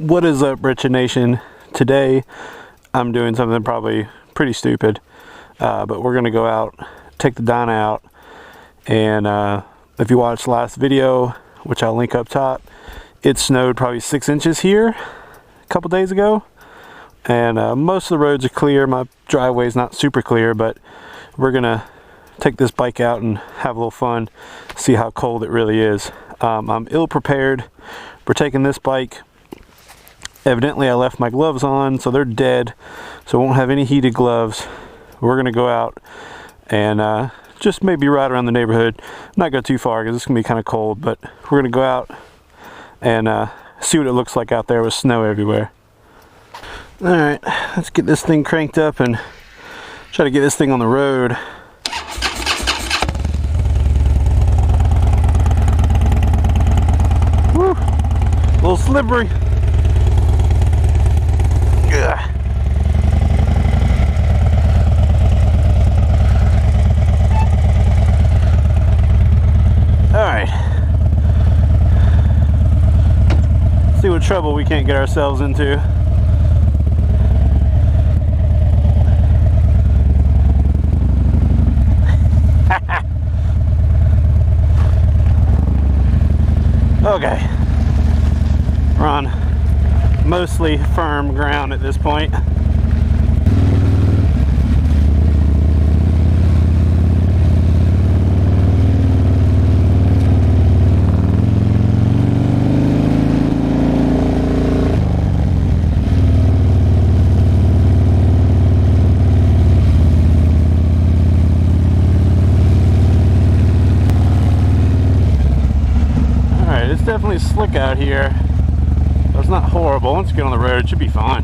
What is up, Wretched Nation? Today I'm doing something probably pretty stupid, but we're gonna go out, take the dyna out, and if you watched the last video, which I'll link up top, it snowed probably 6 inches here a couple days ago, and most of the roads are clear. My driveway is not super clear, but we're gonna take this bike out and have a little fun, see how cold it really is. I'm ill prepared. We're taking this bike. Evidently I left my gloves on, so they're dead, so I won't have any heated gloves. We're gonna go out and just maybe ride around the neighborhood, not go too far because it's gonna be kind of cold, but we're gonna go out and see what it looks like out there with snow everywhere. All right, let's get this thing cranked up and try to get this thing on the road. Woo, a little slippery. Alright, see what trouble we can't get ourselves into. Okay, we're on mostly firm ground at this point. It's definitely slick out here, but it's not horrible. Once you get on the road, it should be fine.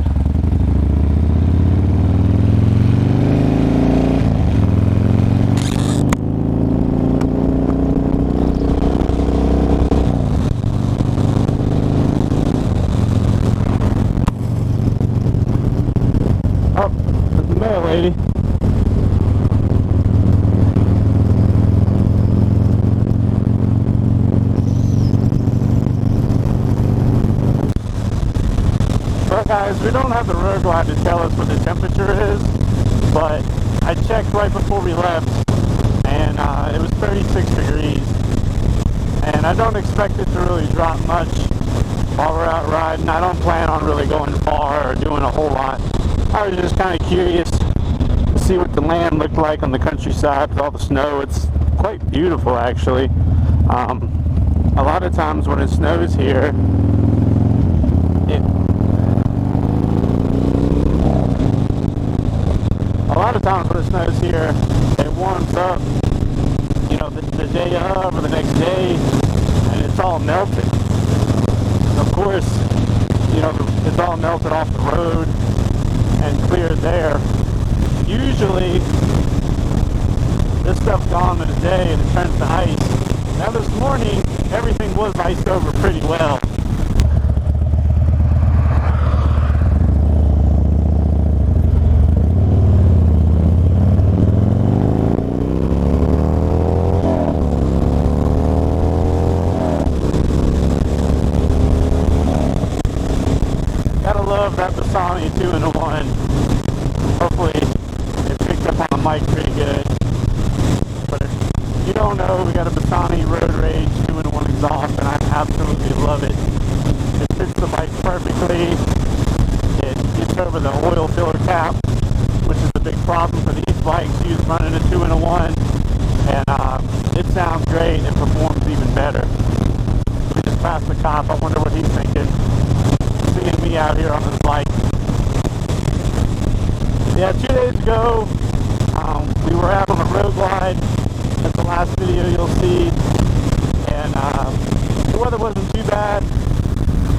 Oh, there's the mail lady. Guys, we don't have the road glide to tell us what the temperature is, but I checked right before we left and it was 36 degrees, and I don't expect it to really drop much while we're out riding. I don't plan on really going far or doing a whole lot. I was just kind of curious to see what the land looked like on the countryside with all the snow. It's quite beautiful, actually. A lot of times when it snows here, it warms up, you know, the day of or the next day, and it's all melted. Of course, you know, it's all melted off the road and cleared there. Usually, this stuff's gone in a day and it turns to ice. Now this morning, everything was iced over pretty well. That Bassani 2-in-1. Hopefully it picked up on the mic pretty good. But if you don't know, we got a Bassani Road Rage 2-in-1 exhaust, and I absolutely love it. It fits the bike perfectly. It gets over the oil filler cap, which is a big problem for these bikes used running a 2-in-1. And it sounds great and performs even better. We just passed the cop. I wonder what he's thinking. Seeing me out here on this bike. Yeah, 2 days ago, we were out on the road glide. That's the last video you'll see. And the weather wasn't too bad,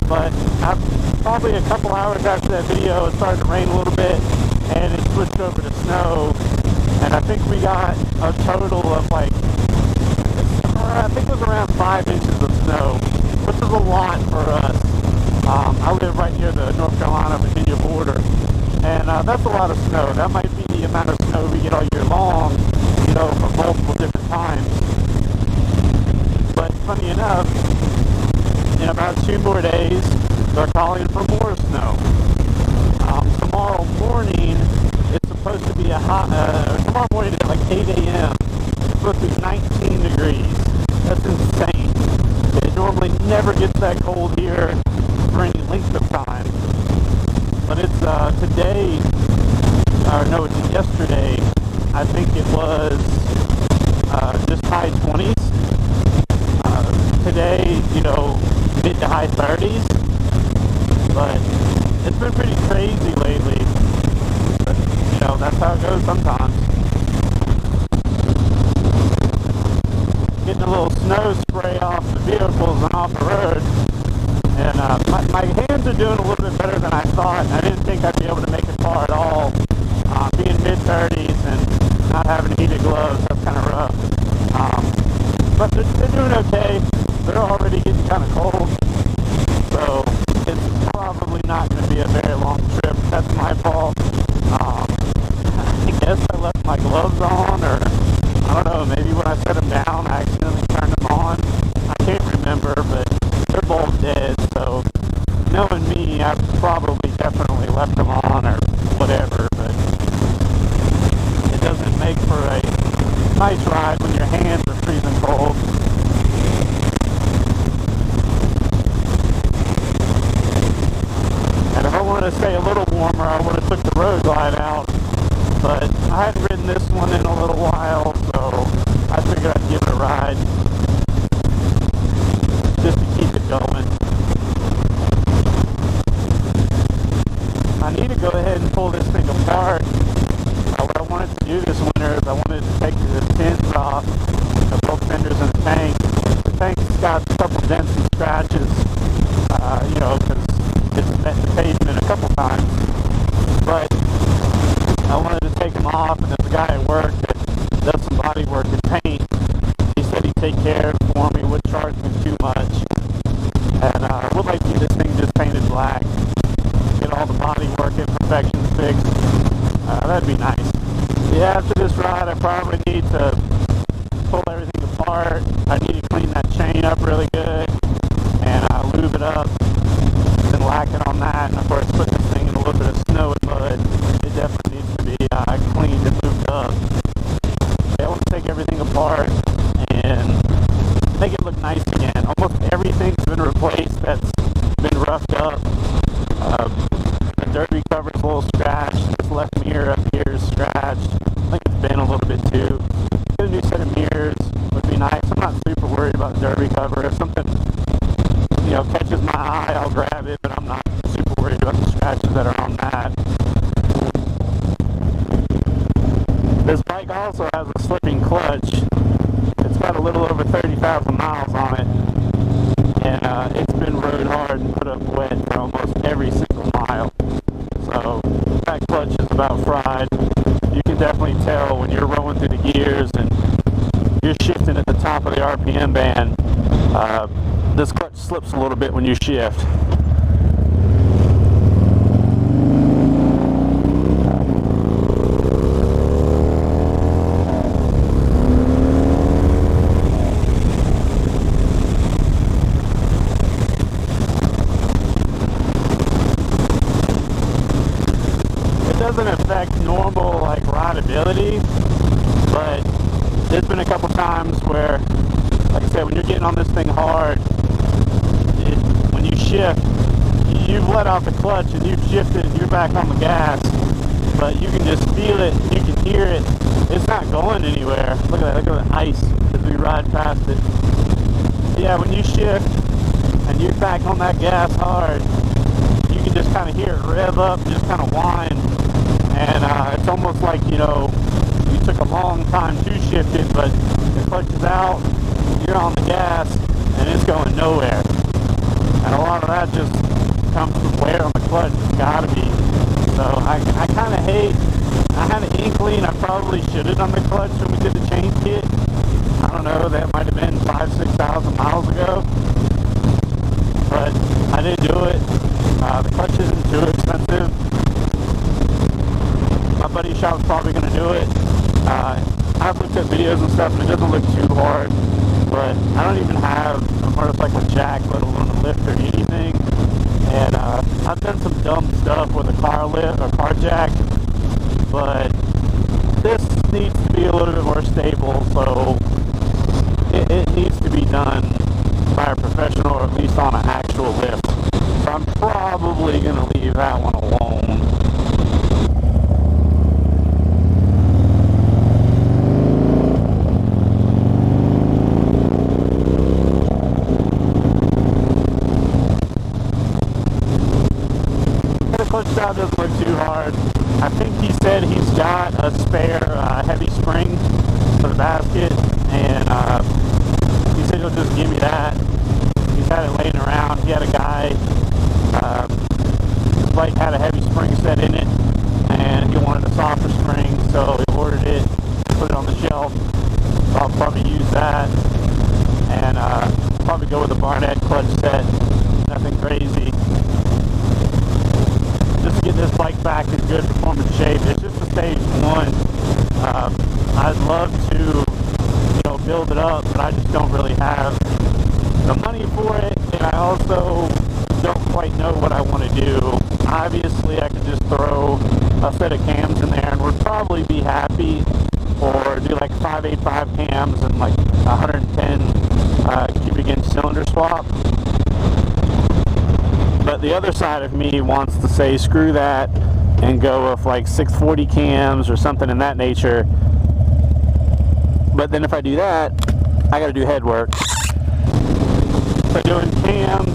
but probably a couple hours after that video, it started to rain a little bit, and it switched over to snow. And I think we got a total of like, I think it was around 5 inches of snow, which is a lot for us. I live right near the North Carolina-Virginia border, and that's a lot of snow. That might be the amount of snow we get all year long, you know, for multiple different times. But funny enough, in about 2 more days, They're calling for more snow. Tomorrow morning, it's supposed to be tomorrow morning at like 8 a.m. It's supposed to be 19 degrees. That's insane. It normally never gets that cold here for any length of time. But it's today, or no, it's yesterday, I think it was just high 20s. Today, mid to high 30s. But it's been pretty crazy lately. But, that's how it goes sometimes. Getting a little snow spray off the vehicles and off the road. And my hands are doing a little bit better than I thought. I didn't think I'd be able to make it far at all. Being mid-30s and not having heated gloves, that's kind of rough. But they're doing okay. They're already getting kind of cold. So it's probably not going to be a very long trip. That's my fault. I guess I left my gloves on, or I don't know, maybe when I set them down, I accidentally turned them on. I can't remember, but they're both dead, so knowing me, I probably definitely left them on or whatever, but it doesn't make for a nice ride when your hands are freezing cold. And if I wanted to stay a little warmer, I would have took the road glide out, but I hadn't ridden this one in a little while, so I figured I'd give it a ride just to keep it going. I need to go ahead and pull this thing apart. What I wanted to do this winter is I wanted to take the tins off of both fenders and the tank. The tank's got a couple dents and scratches, because it's met the pavement a couple times. But I wanted to take them off, and there's a guy at work that does some body work and paint. He said he'd take care of it for me, wouldn't charge me too much. And I would like to get this thing just painted black. Get all the body work imperfections fixed. That'd be nice. Yeah, after this ride, I probably need to pull everything apart. I need to clean that chain up really good and lube it up. Been lacking on that, and of course, put this thing in a little bit of snow and mud. It definitely needs to be cleaned and lubed up. Yeah, I want to take everything apart and make it look nice again. Almost everything's been replaced that's been roughed up. The derby cover's a little scratched. This left mirror up here is scratched. I think it's been a little bit too. Get a new set of mirrors would be nice. I'm not super worried about the derby cover. If something, catches my eye, I'll grab it, but I'm not super worried about the scratches that are on that. This bike also has a slipping clutch. It's got a little over 30,000 miles on it. And it's been rode hard and put up wet for almost every single mile. So that clutch is about fried. You can definitely tell when you're rolling through the gears and you're shifting at the top of the RPM band. This clutch slips a little bit when you shift. Doesn't affect normal rideability, but there's been a couple times where, like I said, when you're getting on this thing hard, when you shift, you've let off the clutch and you've shifted and you're back on the gas, but you can just feel it, you can hear it. It's not going anywhere. Look at that, look at the ice as we ride past it. But yeah, when you shift and you're back on that gas hard, you can just kind of hear it rev up, just kind of whine. And it's almost like, you took a long time to shift it, but the clutch is out, you're on the gas, and it's going nowhere. And a lot of that just comes from wear on the clutch. It's got to be. So I kind of hate, I had an inkling I probably should have done the clutch when we did the change kit. I don't know, that might have been 5,000-6,000 miles ago. But I didn't do it. The clutch isn't too expensive. My buddy's shop's probably going to do it. I've looked at videos and stuff and it doesn't look too hard, but I don't even have a motorcycle jack, let alone a lift or anything. And I've done some dumb stuff with a car lift or car jack, but this needs to be a little bit more stable, so it needs to be done by a professional, or at least on an actual lift. So I'm probably going to leave that one alone. The clutch job doesn't look too hard. I think he said he's got a spare heavy spring for the basket, and he said he'll just give me that. He's had it laying around. He had a guy, his bike had a heavy spring set in it, and he wanted a softer spring, so he ordered it, put it on the shelf. So I'll probably use that, and probably go with a Barnett clutch set. Nothing crazy. Just to get this bike back in good performance shape. It's just a stage one. I'd love to, build it up, but I just don't really have the money for it, and I also don't quite know what I want to do. Obviously, I could just throw a set of cams in there and would probably be happy, or do like 585 cams and like 110 cubic inch cylinder swap. But the other side of me wants to say screw that and go with like 640 cams or something in that nature. But then if I do that, I gotta do head work. So doing cams,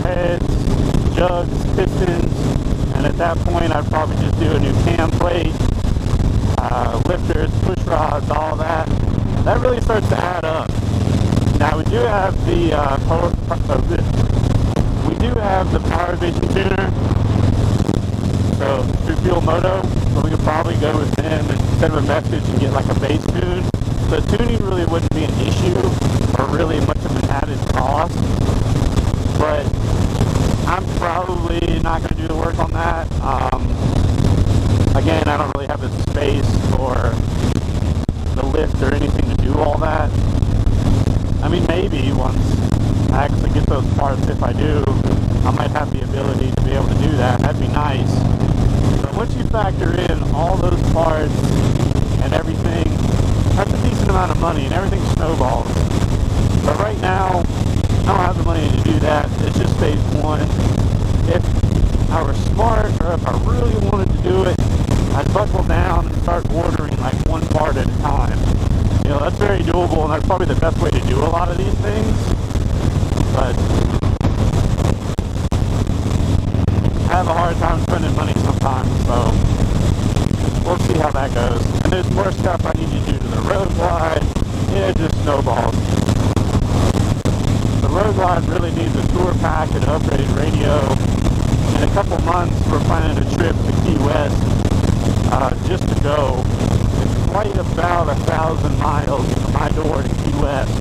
heads, jugs, pistons, and at that point I'd probably just do a new cam plate, lifters, push rods, all that. That really starts to add up. Now we do have the Power Vision tuner, so through Fuel Moto, so we could probably go with them and send them a message and get like a base tune. So tuning really wouldn't be an issue or really much of an added cost, but I'm probably not going to do the work on that. Again, I don't really have the space or the lift or anything to do all that. I mean, maybe once I actually get those parts, if I do, I might have the ability to be able to do that. That'd be nice. But once you factor in all those parts and everything, that's a decent amount of money, and everything snowballs. But right now, I don't have the money to do that. It's just stage one. If I were smart, or if I really wanted to do it, I'd buckle down and start ordering like one part at a time. That's very doable, and that's probably the best way to do a lot of these things. But I have a hard time spending money sometimes, so we'll see how that goes. And there's more stuff I need to do to the road glide. It just snowballs. The road glide really needs a tour pack and an upgraded radio. In a couple months, we're planning a trip to Key West just to go. It's quite about 1,000 miles from my door to Key West,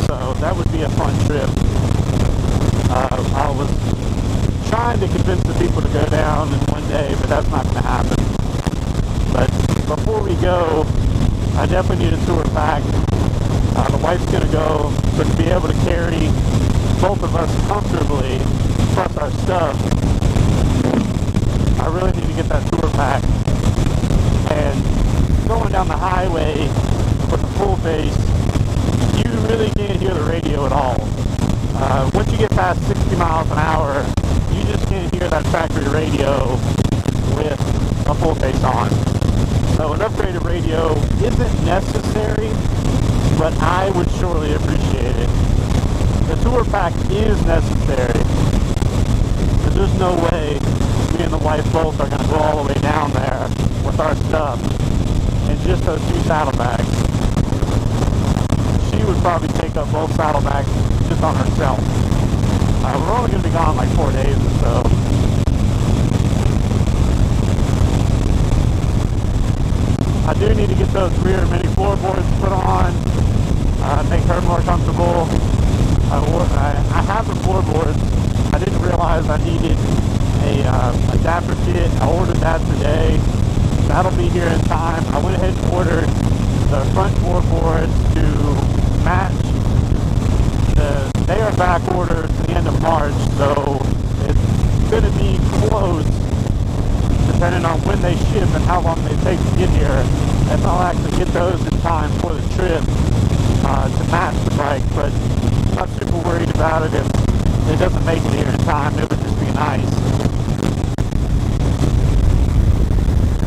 so that would be a fun trip. I was trying to convince the people to go down in one day, but that's not going to happen. But before we go, I definitely need a tour pack. The wife's going to go, but to be able to carry both of us comfortably, plus our stuff, I really need to get that tour pack. And going down the highway with a full face, you really can't hear the radio at all. Once you get past 60 miles an hour, you just can't hear that factory radio with a full face on. So an upgraded radio isn't necessary, but I would surely appreciate it. The tour pack is necessary, because there's no way me and the wife both are going to go all the way down there with our stuff and just those 2 saddlebags. She would probably take up both saddlebags just on herself. We're only going to be gone like 4 days or so. I do need to get those rear mini floorboards put on, make her more comfortable. I have the floorboards. I didn't realize I needed a adapter kit. I ordered that today. That'll be here in time. I went ahead and ordered the front floorboards to match. They are back ordered the end of March, so it's going to be close, depending on when they ship and how long they take to get here. If I'll actually get those in time for the trip to match the bike, but I'm not super worried about it. If it doesn't make it here in time, it would just be nice.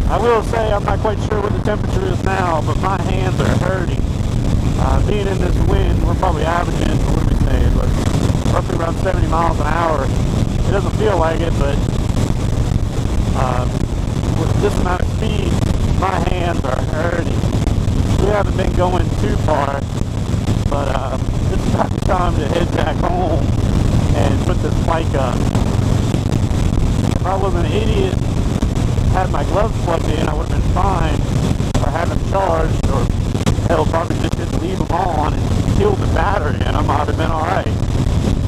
I will say I'm not quite sure what the temperature is now, but my hands are hurting. Being in this wind, we're probably averaging, what do we say, but roughly around 70 miles an hour. It doesn't feel like it, but with this amount of speed, my hands are hurting. We haven't been going too far, but it's about time to head back home and put this bike up. If I was an idiot, had my gloves plugged in, I would have been fine, or had them charged, or hell, probably just didn't leave them on and killed the battery in them. I'd have been alright.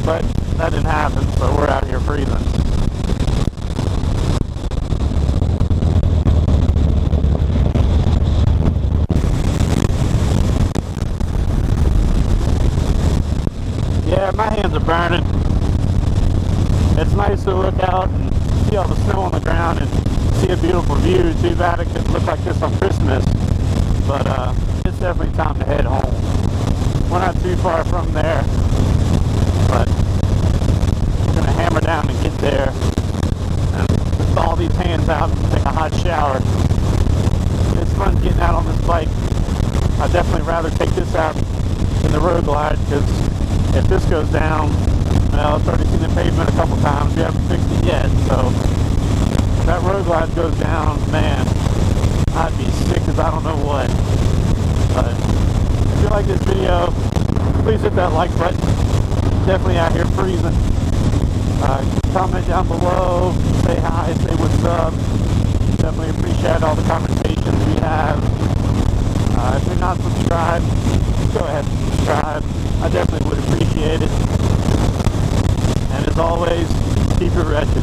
But that didn't happen, so we're out here freezing. Yeah, my hands are burning. It's nice to look out and see all the snow on the ground and see a beautiful view. Too bad it could look like this on Christmas, but it's definitely time to head home. We're not too far from there, but we're gonna hammer down and get there and thaw these hands out and take a hot shower. It's fun getting out on this bike. I'd definitely rather take this out than the Road Glide, because if this goes down, well, it's already seen the pavement a couple times. We haven't fixed it yet, so if that Road Glide goes down, man, I'd be sick as I don't know what. But if you like this video, please hit that like button. Definitely out here freezing. Comment down below, say hi, say what's up. Definitely appreciate all the conversations we have. If you're not subscribed, go ahead and subscribe. I definitely would appreciate it. And as always, keep it wretched.